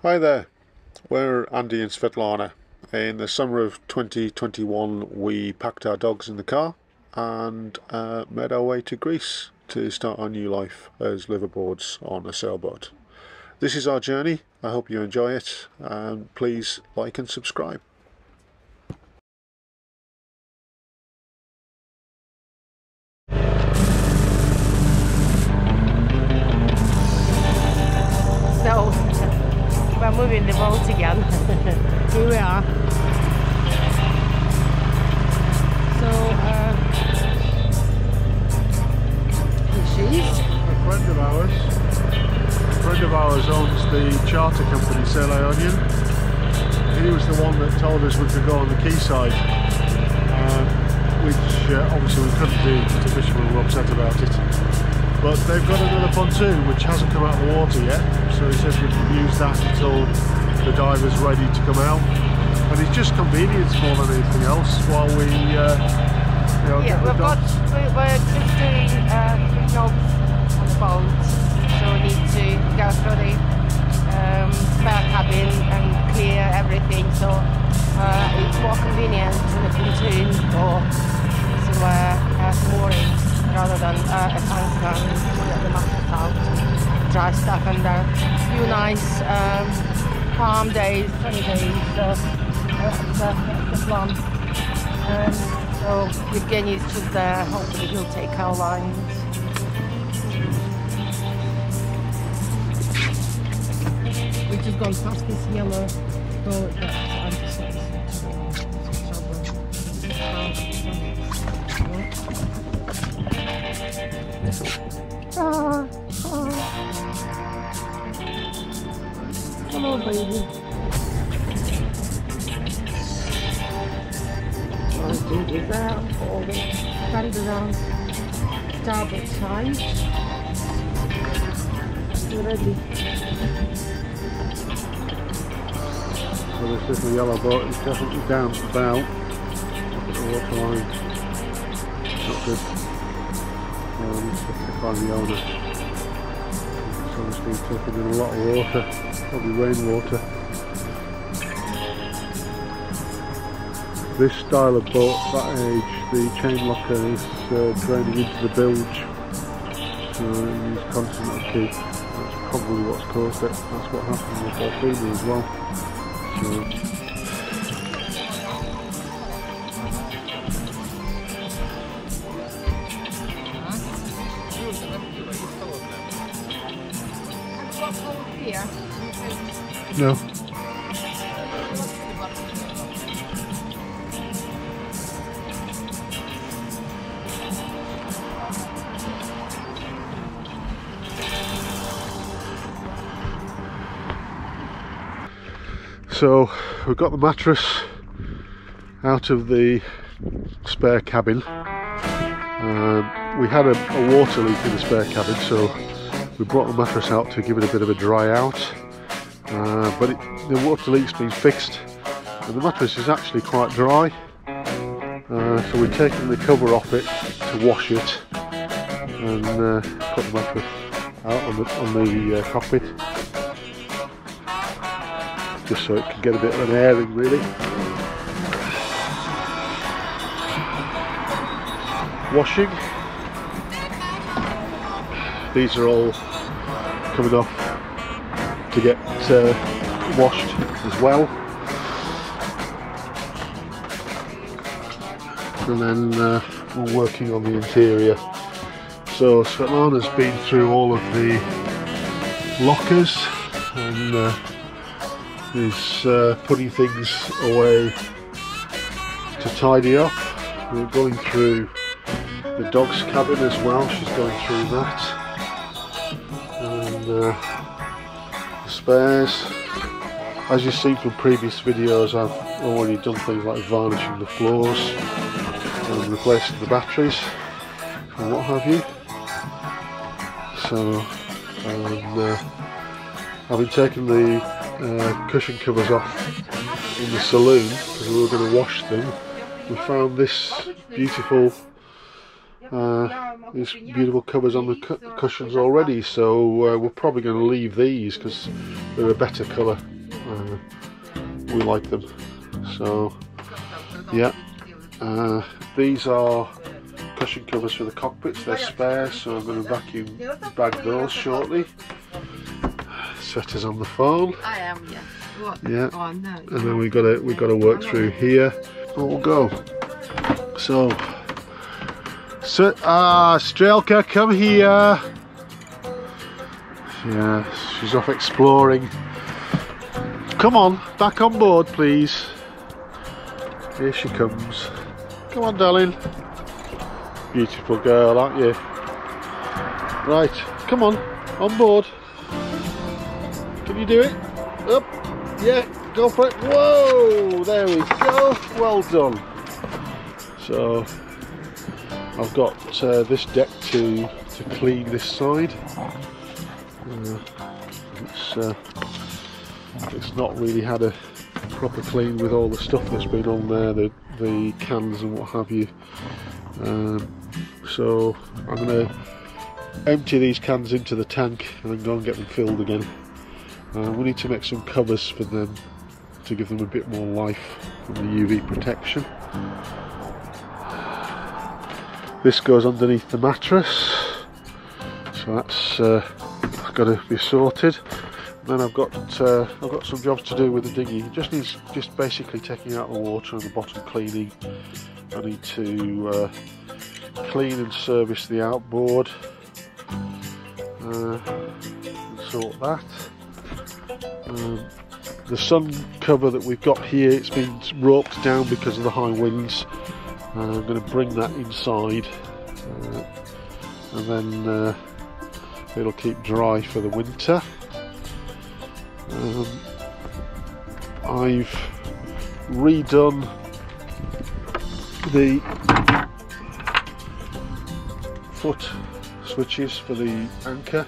Hi there, we're Andy and Svetlana. In the summer of 2021 we packed our dogs in the car and made our way to Greece to start our new life as liveaboards on a sailboat. This is our journey, I hope you enjoy it, and please like and subscribe. So we're moving the boat again. Here we are. So here she is. A friend of ours owns the charter company Sail Ionian. He was the one that told us we could go on the quayside, which obviously we couldn't do because the fishermen were upset about it. But they've got another pontoon which hasn't come out of the water yet, so he says we can use that until the diver's ready to come out. And it's just convenience more than anything else while we, get the dogs. We're just doing 3 jobs on the boat, so we need to go through the spare cabin and clear everything. So it's more convenient in a pontoon or somewhere mooring, rather than a tanker and get the mattress out, dry stuff, and a few nice calm days, sunny days. That's the plan. So Evgeny is just there. Hopefully he'll take our lines. We've just gone past this yellow boat that I'm just hello, baby. Is out all the stand around starboard side. We're ready. So this little yellow boat is definitely down to the bow. Look at the water line. Not good. We need to find the owner. So it's been taken in a lot of water, probably rainwater. This style of boat, that age, the chain locker is draining into the bilge, so it needs constant upkeep. That's probably what's caused it. That's what happened with our femur as well. So, no. So we've got the mattress out of the spare cabin. We had a water leak in the spare cabin, so we brought the mattress out to give it a bit of a dry out. But the water leak's been fixed and the mattress is actually quite dry. So we've taken the cover off it to wash it and put the mattress out on the cockpit, just so it can get a bit of an airing really. Washing. These are all coming off to get washed as well. And then we're working on the interior. So Svetlana's been through all of the lockers and is putting things away to tidy up. We're going through the dog's cabin as well, she's going through that. And the spares. As you've seen from previous videos, I've already done things like varnishing the floors and replacing the batteries and what have you. So, having taken the cushion covers off in the saloon because we were going to wash them, we found this beautiful these beautiful covers on the cushions already, so we're probably going to leave these because they're a better colour. We like them. So yeah, these are cushion covers for the cockpits. They're spare, so I'm going to vacuum bag those shortly. Sweater's on the phone. I am, yeah. What? Yeah. Oh, no. And then we've got to work through here. We'll go. So Strelka, come here. Yeah, she's off exploring. Come on, back on board, please. Here she comes. Come on, darling. Beautiful girl, aren't you? Right, come on board. Can you do it? Up. Yeah, go for it. Whoa, there we go. Well done. So I've got this deck to clean this side. It's not really had a proper clean with all the stuff that's been on there, the cans and what have you. So I'm going to empty these cans into the tank and then go and get them filled again. We need to make some covers for them to give them a bit more life from the UV protection. This goes underneath the mattress, so that's got to be sorted. Then I've got some jobs to do with the dinghy. It just needs basically taking out the water and the bottom cleaning. I need to clean and service the outboard, and sort that. The sun cover that we've got here, it's been roped down because of the high winds. I'm going to bring that inside, and then it'll keep dry for the winter. I've redone the foot switches for the anchor.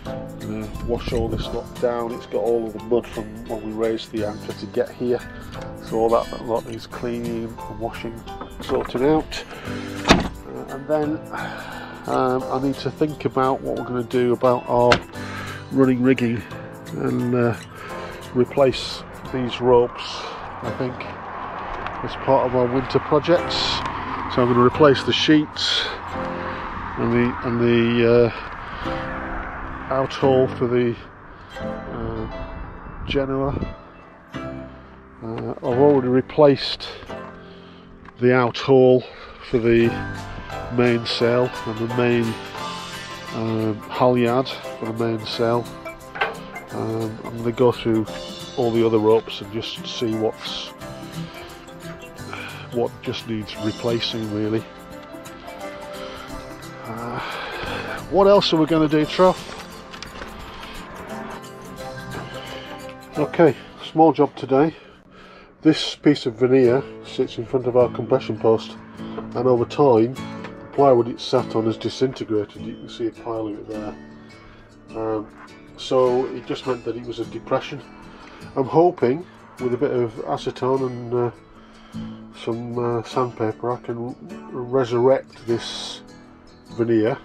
I'm going to wash all this lot down. It's got all of the mud from when we raised the anchor to get here, so all that lot is cleaning and washing, sorting out. And then I need to think about what we're going to do about our running rigging and replace these ropes, I think, as part of our winter projects. So I'm going to replace the sheets and the out haul for the Genoa. I've already replaced the out haul for the mainsail and the main halyard for the mainsail. I'm going to go through all the other ropes and just see what just needs replacing, really. What else are we going to do, Trough? Okay, small job today. This piece of veneer sits in front of our compression post, and over time the plywood it's sat on has disintegrated. You can see a pile of it there. So it just meant that it was a depression. I'm hoping with a bit of acetone and some sandpaper I can resurrect this veneer.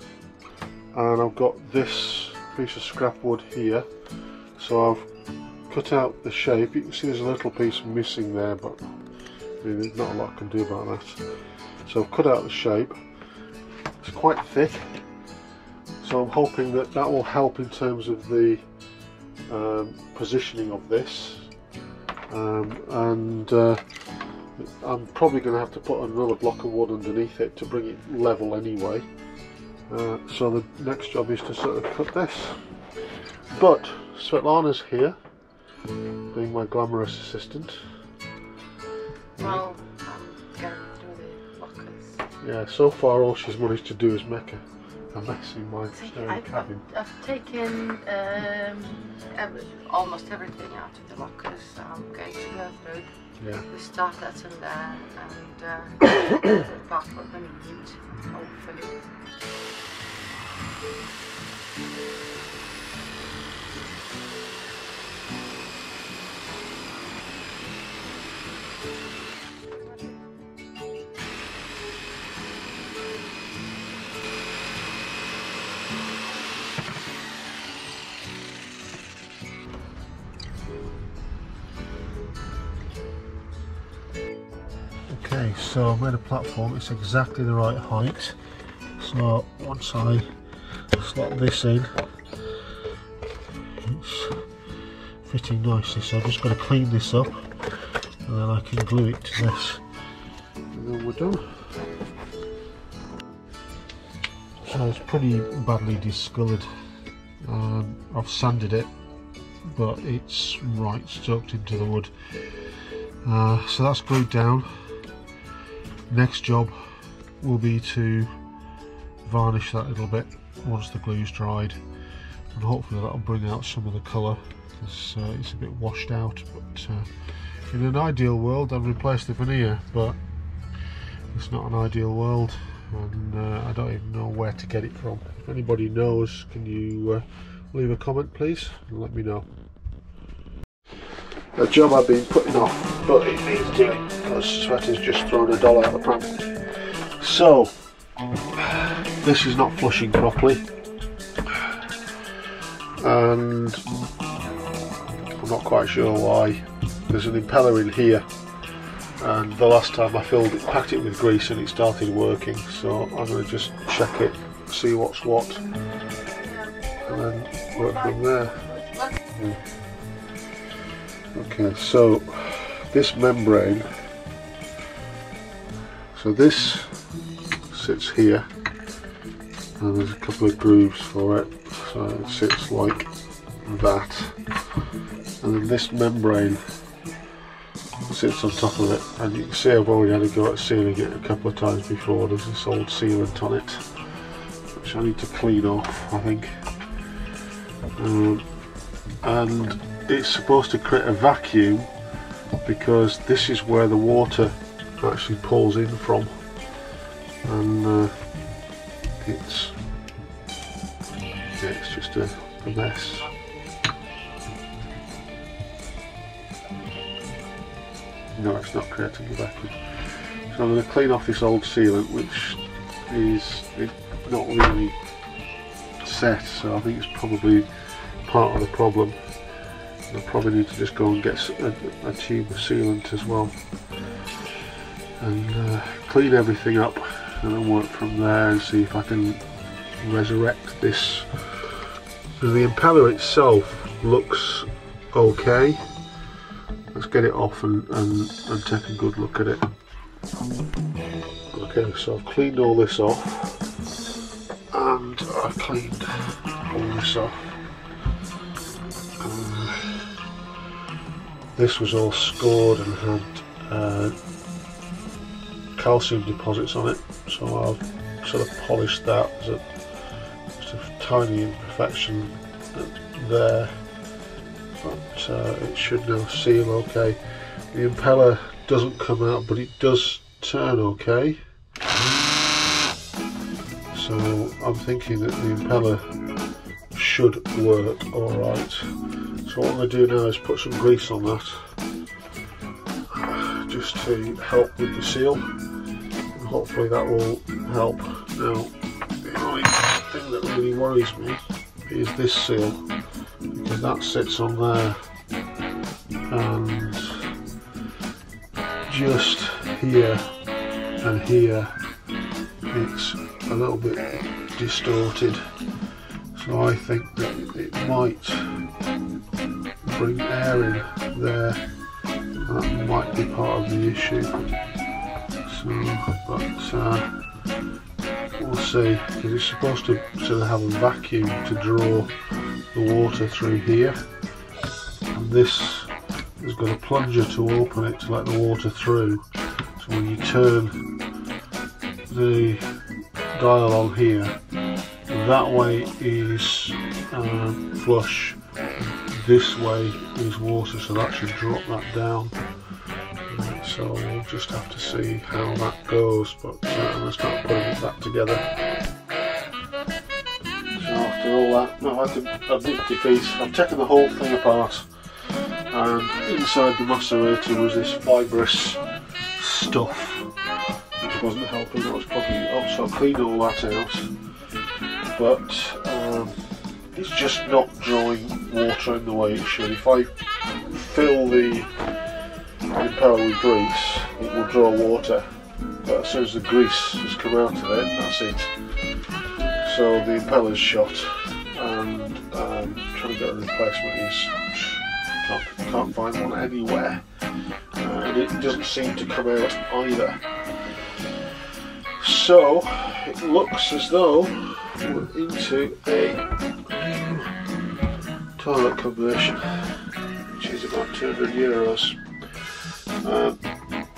And I've got this piece of scrap wood here, so I've cut out the shape. You can see there's a little piece missing there, but there's not a lot I can do about that. So I've cut out the shape. It's quite thick, so I'm hoping that will help in terms of the positioning of this, and I'm probably going to have to put another block of wood underneath it to bring it level anyway. So the next job is to sort of cut this. But Svetlana's here, being my glamorous assistant. Well, I'm going through the lockers. Yeah, so far all she's managed to do is make a mess in my cabin. I've taken almost everything out of the lockers, so I'm going to go through the stuff that's in there and back what we need, hopefully. so I've made a platform, it's exactly the right height. So once I slot this in, it's fitting nicely, so I've just got to clean this up and then I can glue it to this and then we're done. So it's pretty badly discoloured. I've sanded it, but it's right soaked into the wood. So that's glued down. Next job will be to varnish that a little bit once the glue's dried, and hopefully that'll bring out some of the colour, because it's a bit washed out. But in an ideal world I'd replace the veneer, but it's not an ideal world, and I don't even know where to get it from. If anybody knows, can you leave a comment please and let me know. A job I've been putting off, but it needs doing because Swetta's just thrown a doll out of the pram. So this is not flushing properly, and I'm not quite sure why. There's an impeller in here, and the last time I filled it, packed it with grease and it started working, so I'm going to just check it, see what's what, and then work from there. Okay, so this membrane, so this sits here and there's a couple of grooves for it, so it sits like that, and then this membrane sits on top of it, and you can see I've already had a go at sealing it a couple of times before. There's this old sealant on it which I need to clean off, I think, and it's supposed to create a vacuum because this is where the water actually pulls in from, and it's just a mess. No, it's not creating a vacuum. So I'm going to clean off this old sealant, which is not really set, so I think it's probably part of the problem. I probably need to just go and get a tube of sealant as well, and clean everything up, and then work from there and see if I can resurrect this. So the impeller itself looks okay. Let's get it off and take a good look at it. Okay, so I've cleaned all this off, and I've cleaned all this off. This was all scored and had calcium deposits on it, so I've sort of polished that. There's just a tiny imperfection there, but it should now seal okay. The impeller doesn't come out, but it does turn okay, so I'm thinking that the impeller should work alright. So what I'm going to do now is put some grease on that, just to help with the seal, and hopefully that will help. Now the only thing that really worries me is this seal, because that sits on there, and just here and here it's a little bit distorted, so I think that it might bring air in there, and that might be part of the issue. So, but we'll see, because it's supposed to sort of have a vacuum to draw the water through here, and this has got a plunger to open it to let the water through. So when you turn the dial on here, that way is flush, this way is water, so that should drop that down. So we'll just have to see how that goes, but I'm going to start putting it back together. So after all that, I've had a nifty piece. I've taken the whole thing apart, and inside the macerator was this fibrous stuff which wasn't helping. That was probably, so I cleaned all that out, but it's just not drawing water in the way it should. If I fill the impeller with grease, it will draw water, but as soon as the grease has come out of it, that's it. So the impeller's shot, and trying to get a replacement is can't find one anywhere, and it doesn't seem to come out either. So it looks as though we're into a new toilet conversion, which is about €200.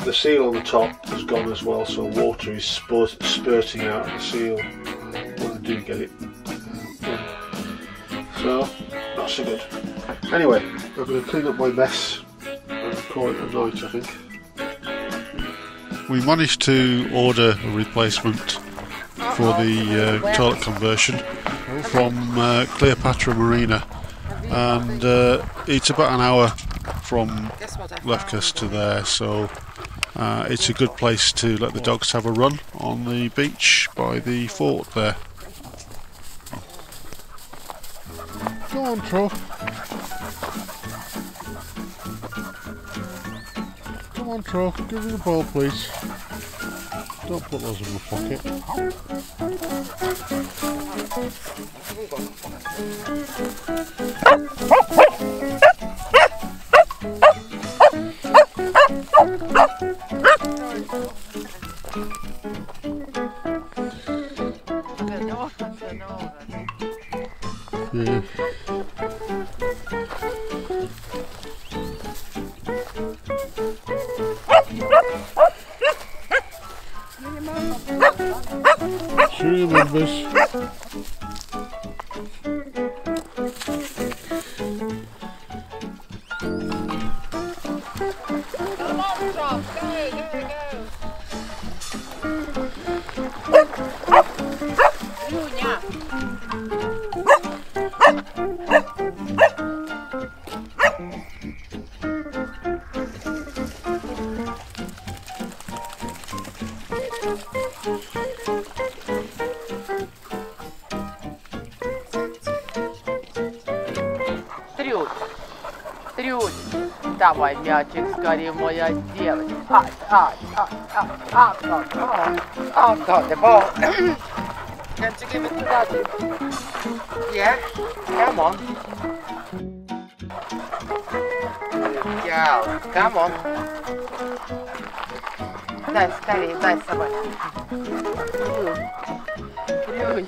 The seal on the top has gone as well, so water is spurting out of the seal when I do get it in. So not so good. Anyway, I'm going to clean up my mess and call it a night, I think. We managed to order a replacement for the toilet conversion from Cleopatra Marina, and it's about an hour from Lefkas to there, so it's a good place to let the dogs have a run on the beach by the fort there. Go on, Tro. Come on, Tro, give me the ball, please. Don't put those in my pocket. Yeah. She remembers. Come on, Tom. Go. Junia. Трюнь, давай мячик скорее, моя девочка. Got the ball. Can't you give it to Daddy? Yeah, come on. Girl, come on. Дай скорее, дай собой. Трюнь.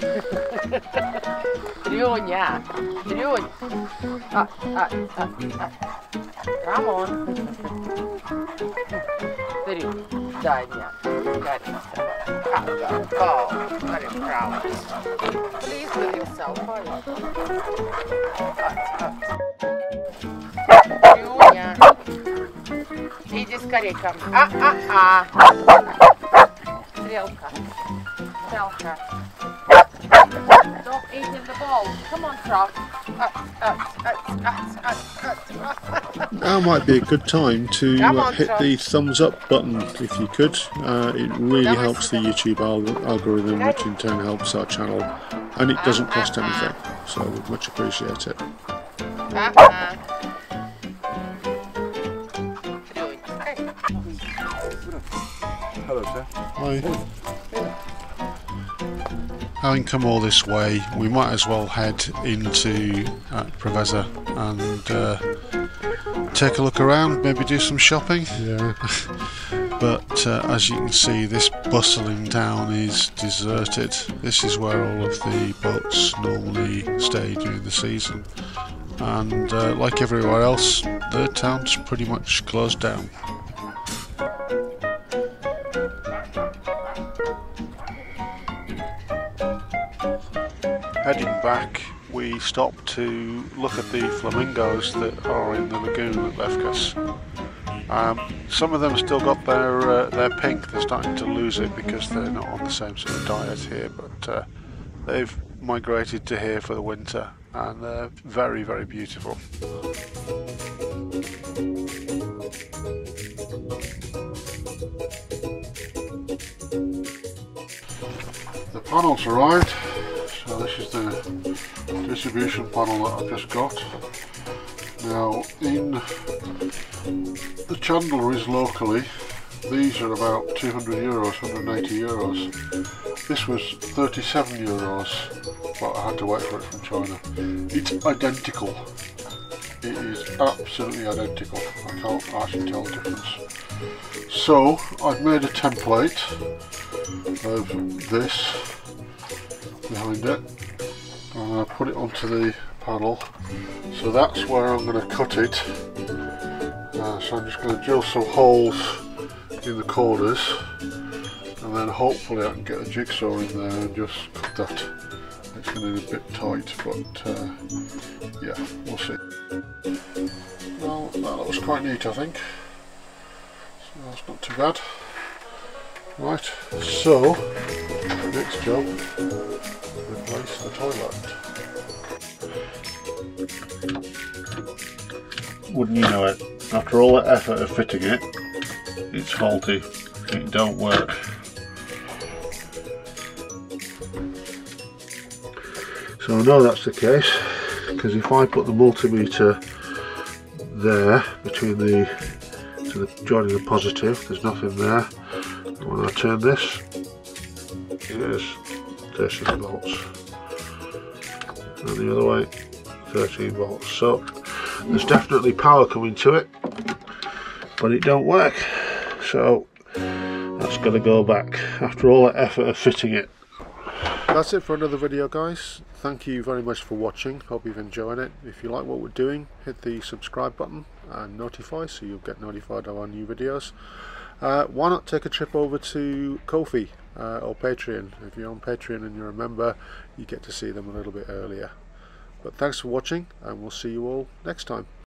Трюня. Трюнь. Come on. Трюнь. Дай мне. Скорее собой. Go. Very proud. Please with yourself. Трюня. Иди скорее ко мне. Стрелка. Стрелка. Don't eat in the bowl. Come on, Frog. Now might be a good time to hit the thumbs up button if you could. It really helps the YouTube algorithm, which in turn helps our channel, and it doesn't cost anything, so we'd much appreciate it. Hello, sir. Hi. Having come all this way, we might as well head into Preveza and take a look around, maybe do some shopping. Yeah. But as you can see, this bustling town is deserted. This is where all of the boats normally stay during the season, and like everywhere else, the town's pretty much closed down. Heading back, we stopped to look at the flamingos that are in the lagoon at Lefkas. Some of them still got their pink. They're starting to lose it because they're not on the same sort of diet here, but they've migrated to here for the winter, and they're very, very beautiful. The panels arrived. So this is the distribution panel that I've just got. Now, in the chandleries locally, these are about 200 euros, 180 euros. This was 37 euros, but I had to wait for it from China. It's identical. It is absolutely identical. I can't actually tell the difference. So I've made a template of this behind it, and I put it onto the panel. So that's where I'm going to cut it. So I'm just going to drill some holes in the corners, and then hopefully I can get a jigsaw in there and just cut that. It's going to be a bit tight, but yeah, we'll see. Well, that looks quite neat, I think. So that's not too bad. Right, so next job, replace the toilet. Wouldn't you know it, after all the effort of fitting it, it's faulty, it don't work. So I know that's the case, because if I put the multimeter there, between the joining the positive, there's nothing there. When I turn this, it is 13 volts. And the other way, 13 volts. So there's definitely power coming to it, but it don't work. So that's got to go back after all that effort of fitting it. That's it for another video, guys. Thank you very much for watching. Hope you've enjoyed it. If you like what we're doing, hit the subscribe button and notify, so you'll get notified of our new videos. Why not take a trip over to Ko-fi or Patreon? If you're on Patreon and you're a member, you get to see them a little bit earlier. But thanks for watching, and we'll see you all next time.